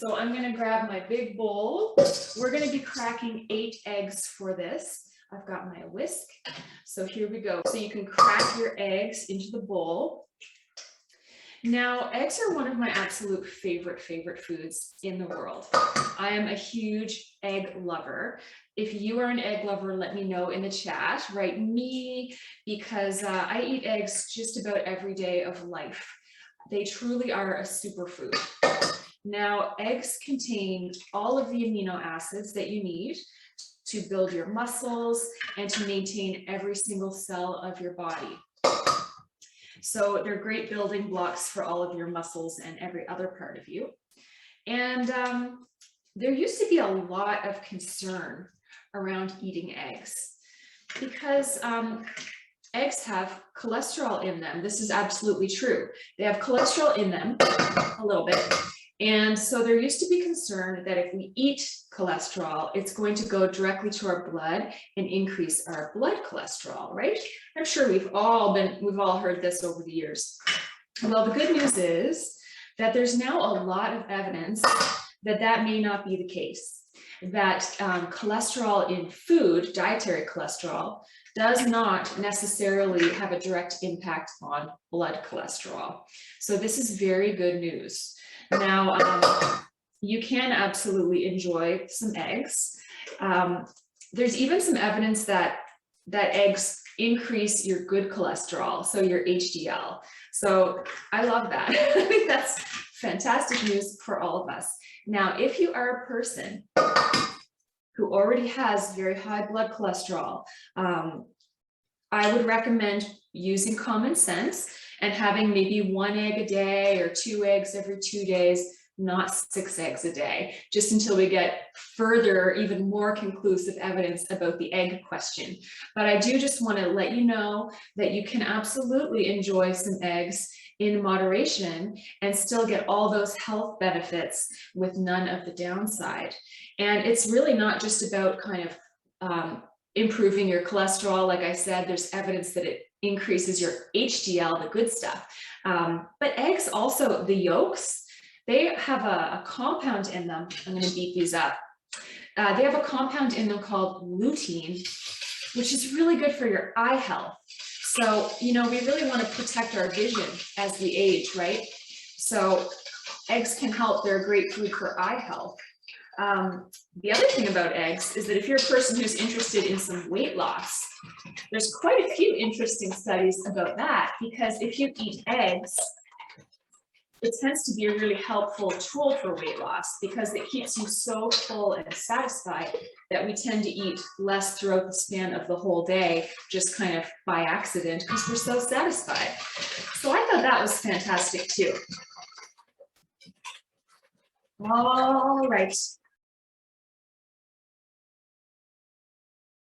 So I'm going to grab my big bowl. We're going to be cracking 8 eggs for this. I've got my whisk. So here we go. So you can crack your eggs into the bowl. Now, eggs are one of my absolute favorite foods in the world. I am a huge egg lover. If you are an egg lover, let me know in the chat. Write me, because I eat eggs just about every day of life. They truly are a superfood. Now, eggs contain all of the amino acids that you need to build your muscles and to maintain every single cell of your body. So they're great building blocks for all of your muscles and every other part of you. And there used to be a lot of concern around eating eggs because eggs have cholesterol in them. This is absolutely true. They have cholesterol in them, a little bit. And so there used to be concern that if we eat cholesterol, it's going to go directly to our blood and increase our blood cholesterol, right? I'm sure we've all heard this over the years. Well, the good news is that there's now a lot of evidence that that may not be the case, that cholesterol in food, dietary cholesterol, does not necessarily have a direct impact on blood cholesterol. So this is very good news. Now, you can absolutely enjoy some eggs. There's even some evidence that eggs increase your good cholesterol, so your HDL. So I love that. I think that's fantastic news for all of us. Now, if you are a person who already has very high blood cholesterol, I would recommend using common sense and having maybe 1 egg a day or 2 eggs every 2 days, not 6 eggs a day, just until we get further, even more conclusive evidence about the egg question. But I do just want to let you know that you can absolutely enjoy some eggs in moderation and still get all those health benefits with none of the downside. And it's really not just about kind of improving your cholesterol. Like I said, there's evidence that it increases your HDL, the good stuff. But eggs also, the yolks, they have a compound in them. I'm going to beat these up. They have a compound in them called lutein, which is really good for your eye health. So, you know, we really want to protect our vision as we age, right? So eggs can help. They're a great food for eye health. The other thing about eggs is that if you're a person who's interested in some weight loss, there's quite a few interesting studies about that, because if you eat eggs, it tends to be a really helpful tool for weight loss because it keeps you so full and satisfied that we tend to eat less throughout the span of the whole day, just kind of by accident, because we're so satisfied. So I thought that was fantastic too. All right.